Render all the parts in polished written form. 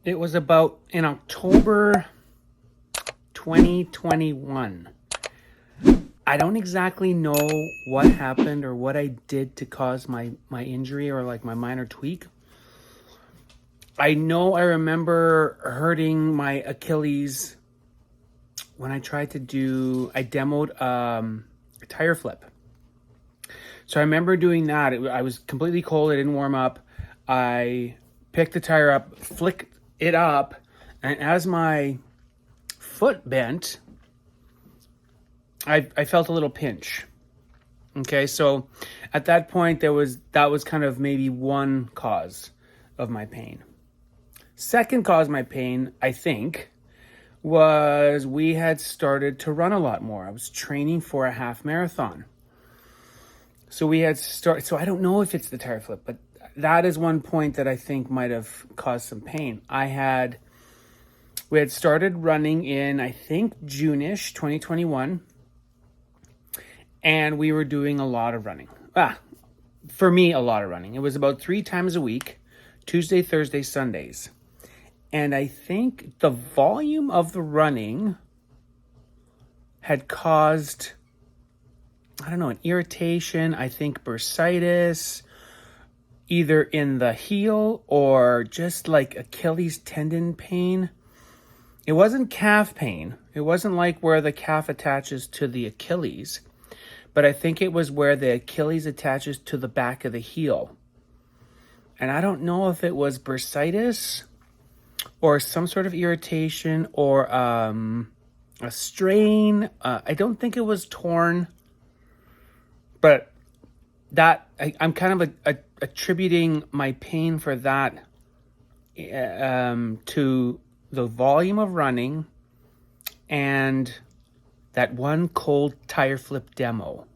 It was about in October 2021. I don't exactly know what happened or what I did to cause my injury or like my minor tweak. I know I remember hurting my Achilles when I demoed a tire flip. So I remember doing that. I was completely cold. I didn't warm up. I picked the tire up, flicked it up, and as my foot bent, I felt a little pinch. Okay, so at that point, that was kind of maybe one cause of my pain. Second cause of my pain, I think, was we had started to run a lot more. I was training for a half marathon. So so I don't know if it's the tire flip, but that is one point that I think might have caused some pain. We had started running in, I think, June-ish, 2021. And we were doing a lot of running. For me, a lot of running. It was about 3 times a week, Tuesday, Thursday, Sundays. And I think the volume of the running had caused, I don't know, an irritation, I think bursitis, either in the heel or just like Achilles tendon pain. It wasn't calf pain. It wasn't like where the calf attaches to the Achilles, but I think it was where the Achilles attaches to the back of the heel. And I don't know if it was bursitis or some sort of irritation or a strain. I don't think it was torn, but I'm kind of attributing my pain for that to the volume of running and that one cold tire flip demo.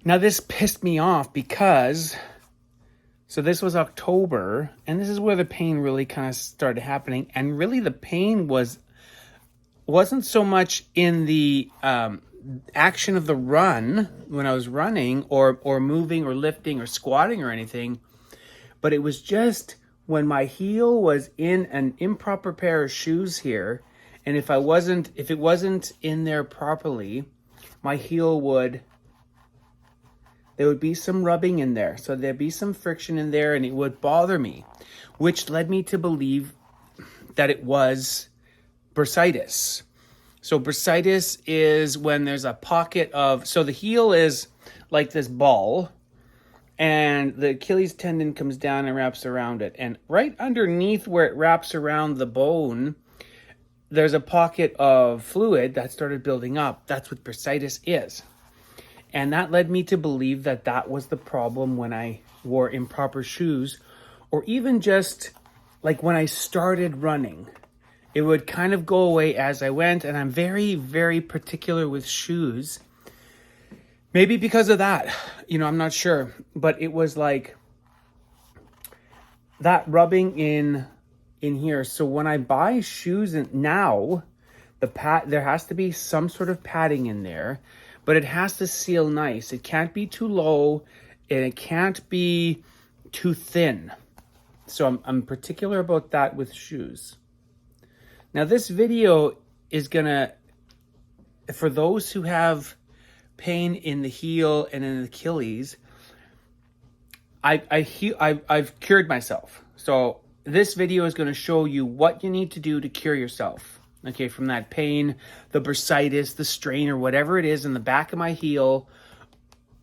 Now this pissed me off because, so this was October, and this is where the pain really kind of started happening. And really the pain wasn't so much in the action of the run when I was running or moving or lifting or squatting or anything, but it was just when my heel was in an improper pair of shoes here, and if it wasn't in there properly, my heel there would be some rubbing in there. So there'd be some friction in there and it would bother me, which led me to believe that it was bursitis. So bursitis is when there's a pocket so the heel is like this ball, and the Achilles tendon comes down and wraps around it. And right underneath where it wraps around the bone, there's a pocket of fluid that started building up. That's what bursitis is. And that led me to believe that was the problem when I wore improper shoes, or even just like when I started running. It would kind of go away as I went, and I'm very, very particular with shoes. Maybe because of that, I'm not sure. But it was like that rubbing in here. So when I buy shoes now, there has to be some sort of padding in there, but it has to seal nice. It can't be too low, and it can't be too thin. So I'm particular about that with shoes. Now this video is for those who have pain in the heel and in the Achilles, I've cured myself. So this video is going to show you what you need to do to cure yourself. Okay, from that pain, the bursitis, the strain, or whatever it is in the back of my heel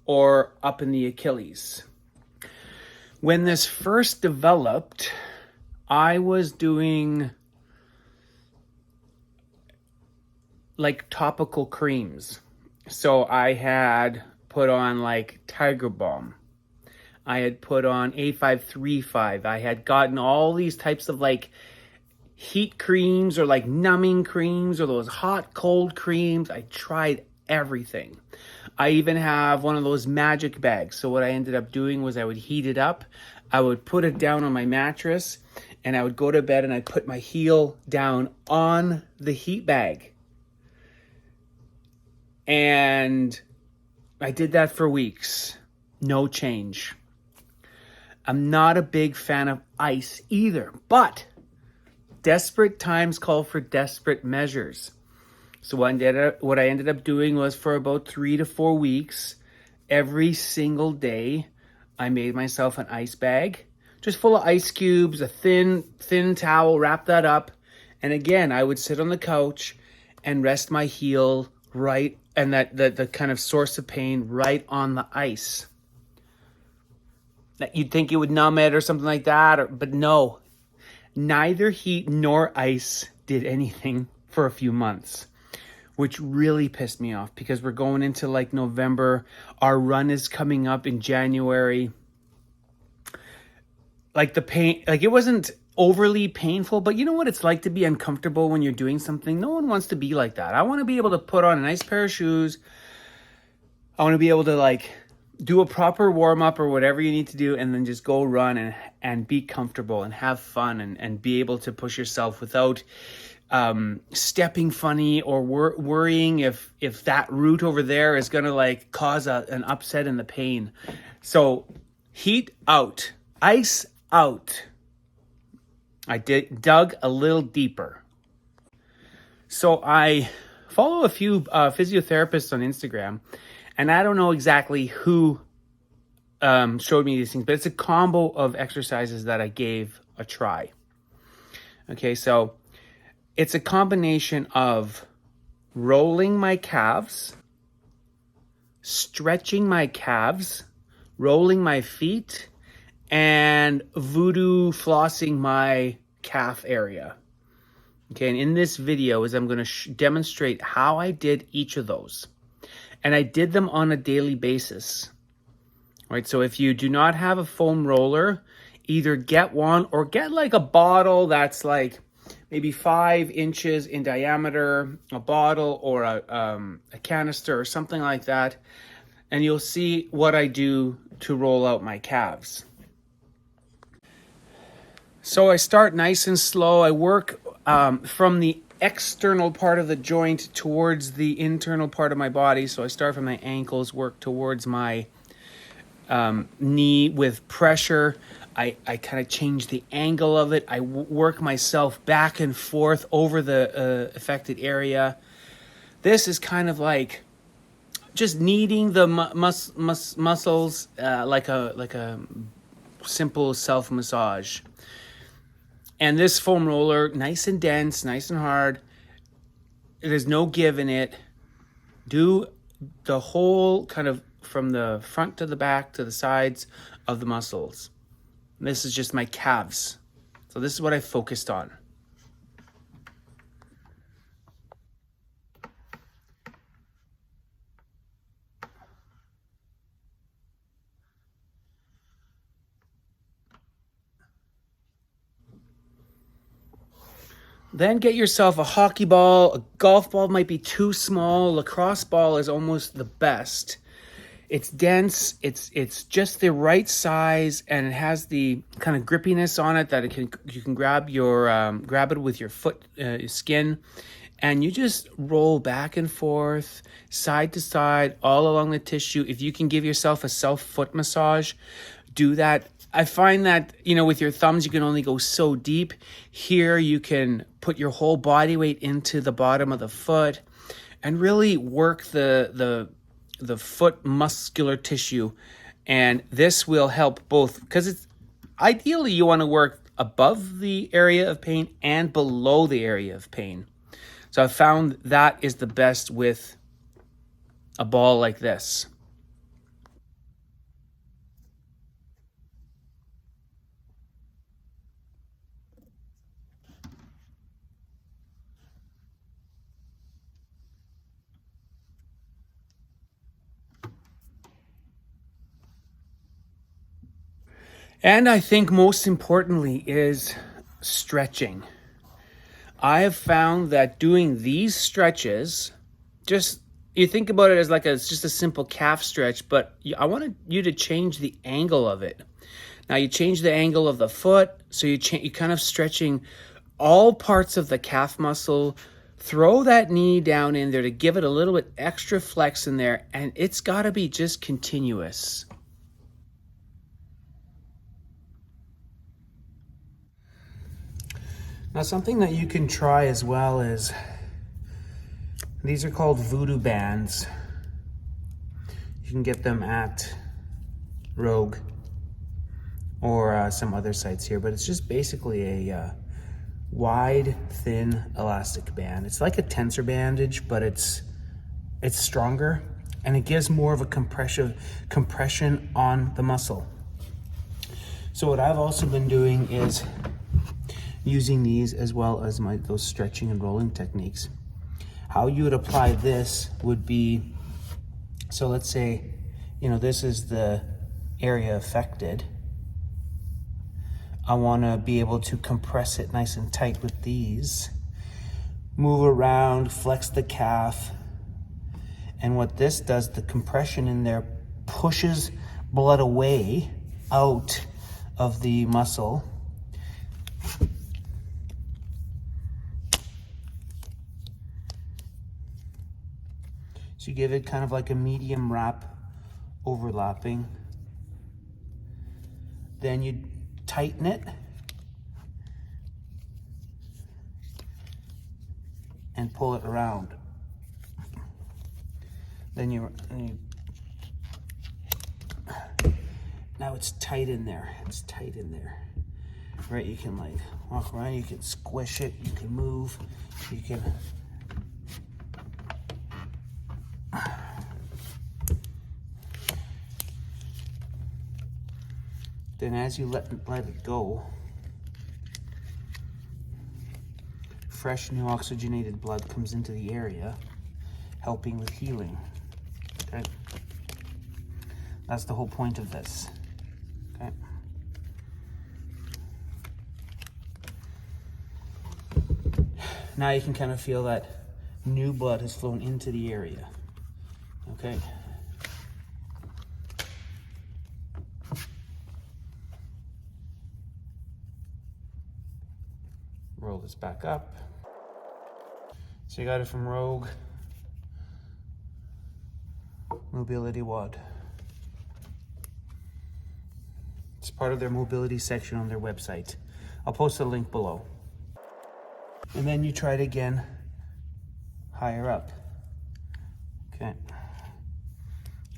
or up in the Achilles. When this first developed, I was doing like topical creams. So I had put on like Tiger Balm. I had put on A535. I had gotten all these types of like heat creams or like numbing creams or those hot cold creams. I tried everything. I even have one of those magic bags. So what I ended up doing was I would heat it up. I would put it down on my mattress and I would go to bed and I'd put my heel down on the heat bag. And I did that for weeks. No change. I'm not a big fan of ice either, but desperate times call for desperate measures. So what I ended up doing was, for about 3 to 4 weeks, every single day, I made myself an ice bag, just full of ice cubes, a thin towel, wrap that up. And again, I would sit on the couch and rest my heel right, and the kind of source of pain right on the ice. That you'd think it would numb it or something like that, but no, neither heat nor ice did anything for a few months, which really pissed me off, because we're going into like November. Our run is coming up in January. Like the pain, like it wasn't overly painful, but you know what it's like to be uncomfortable when you're doing something. No one wants to be like that. I want to be able to put on a nice pair of shoes. I want to be able to like do a proper warm up or whatever you need to do, and then just go run and be comfortable and have fun and be able to push yourself without stepping funny or worrying if that route over there is going to like cause an upset in the pain. So heat out, ice out. I dug a little deeper. So I follow a few physiotherapists on Instagram, and I don't know exactly who showed me these things, but it's a combo of exercises that I gave a try. Okay, so it's a combination of rolling my calves, stretching my calves, rolling my feet, and voodoo flossing my calf area. Okay, and in this video is I'm going to demonstrate how I did each of those. And I did them on a daily basis. Right, so if you do not have a foam roller, either get one or get like a bottle that's like maybe 5 inches in diameter, a bottle or a canister or something like that. And you'll see what I do to roll out my calves. So I start nice and slow. I work from the external part of the joint towards the internal part of my body. So I start from my ankles, work towards my knee with pressure. I kind of change the angle of it. I work myself back and forth over the affected area. This is kind of like just kneading the muscles like a simple self massage. And this foam roller, nice and dense, nice and hard. There's no give in it. Do the whole kind of from the front to the back to the sides of the muscles. And this is just my calves. So this is what I focused on. Then get yourself a hockey ball. A golf ball might be too small. Lacrosse ball is almost the best. It's dense. It's just the right size, and it has the kind of grippiness on it that you can grab it with your foot skin, and you just roll back and forth, side to side, all along the tissue. If you can give yourself a self foot massage, do that. I find that, with your thumbs, you can only go so deep. Here, you can put your whole body weight into the bottom of the foot and really work the foot muscular tissue. And this will help both, because it's ideally you want to work above the area of pain and below the area of pain. So I found that is the best with a ball like this. And I think most importantly is stretching. I have found that doing these stretches, you think about it as it's just a simple calf stretch, but I wanted you to change the angle of it. Now you change the angle of the foot, so you kind of stretching all parts of the calf muscle. Throw that knee down in there to give it a little bit extra flex in there, and it's got to be just continuous. Now, something that you can try as well is, these are called voodoo bands. You can get them at Rogue or some other sites here, but it's just basically a wide, thin elastic band. It's like a tensor bandage, but it's stronger, and it gives more of a compression on the muscle. So what I've also been doing is using these as well as those stretching and rolling techniques. How you would apply this would be, so let's say, this is the area affected. I want to be able to compress it nice and tight with these. Move around, flex the calf. And what this does, the compression in there pushes blood away out of the muscle. So you give it kind of like a medium wrap overlapping. Then you tighten it and pull it around. Then now it's tight in there. It's tight in there. Right, you can like walk around, you can squish it, you can move, you can then as you let it go, fresh new oxygenated blood comes into the area, helping with healing. Okay, that's the whole point of this. Okay, now you can kind of feel that new blood has flown into the area. Okay, roll this back up. So you got it from Rogue Mobility WOD. It's part of their mobility section on their website. I'll post a link below. And then you try it again higher up. Okay.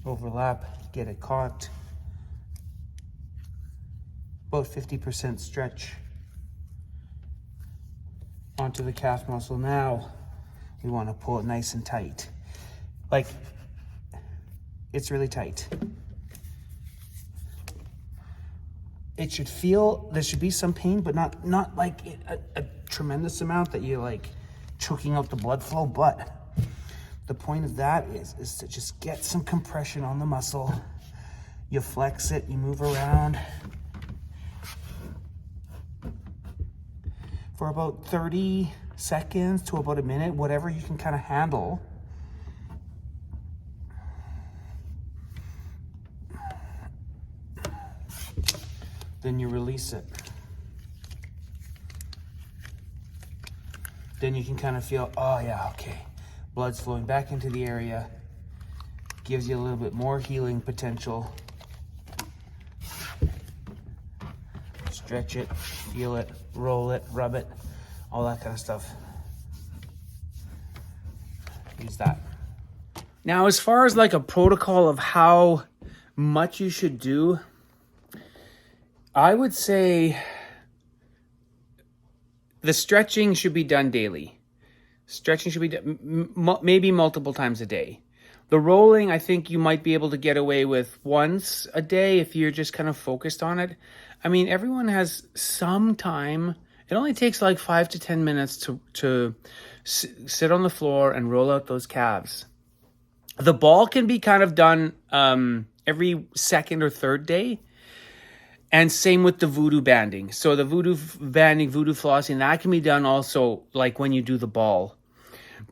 Overlap, get it caught. About 50% stretch onto the calf muscle. Now we want to pull it nice and tight. Like, it's really tight. It should feel, there should be some pain, but not like a tremendous amount that you're like choking out the blood flow. But the point of that is to just get some compression on the muscle. You flex it, you move around for about 30 seconds to about a minute, whatever you can kind of handle. Then you release it. Then you can kind of feel, oh yeah, okay. Blood's flowing back into the area. Gives you a little bit more healing potential. Stretch it, feel it, roll it, rub it, all that kind of stuff. Use that. Now, as far as like a protocol of how much you should do, I would say the stretching should be done daily. Stretching should be done maybe multiple times a day. The rolling, I think you might be able to get away with once a day if you're just kind of focused on it. I mean, everyone has some time. It only takes like 5 to 10 minutes to sit on the floor and roll out those calves. The ball can be kind of done every second or third day. And same with the voodoo banding. So the voodoo banding, voodoo flossing, that can be done also like when you do the ball.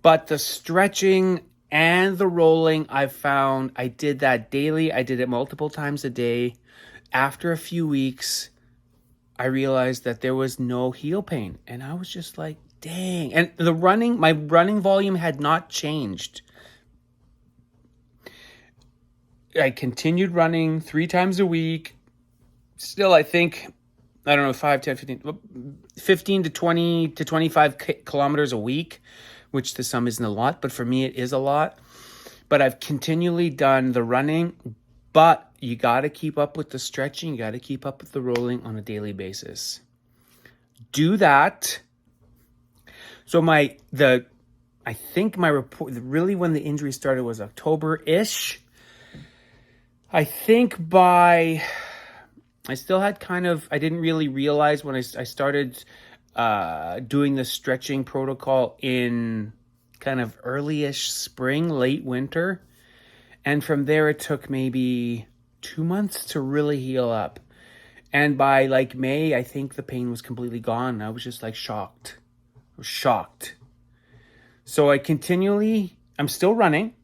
But the stretching and the rolling, I've found I did that daily. I did it multiple times a day. After a few weeks, I realized that there was no heel pain. And I was just like, dang. And my running volume had not changed. I continued running 3 times a week. Still, I think I don't know, 5, 10, 15 to 20 to 25 kilometers a week, which to some isn't a lot, but for me it is a lot. But I've continually done the running, but you got to keep up with the stretching. You got to keep up with the rolling on a daily basis. Do that. So I think my report, really when the injury started was October-ish. I think I still had I didn't really realize when I started doing the stretching protocol in kind of early-ish spring, late winter. And from there, it took maybe 2 months to really heal up. And by like May, I think the pain was completely gone. I was just like shocked. I was shocked. So I'm still running,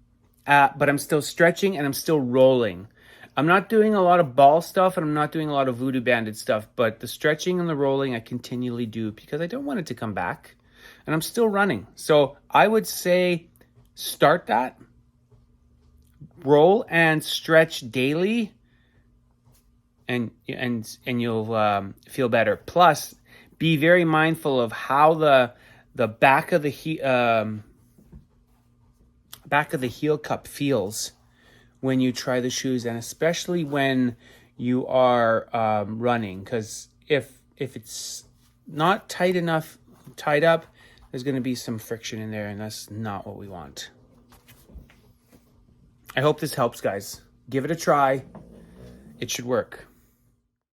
but I'm still stretching and I'm still rolling. I'm not doing a lot of ball stuff and I'm not doing a lot of voodoo banded stuff, but the stretching and the rolling I continually do because I don't want it to come back. And I'm still running. So I would say start that, roll and stretch daily, and you'll feel better. Plus, be very mindful of how the back of the heel cup feels when you try the shoes, and especially when you are running, because if it's not tied up, there's going to be some friction in there, and that's not what we want. I hope this helps, guys. Give it a try. It should work.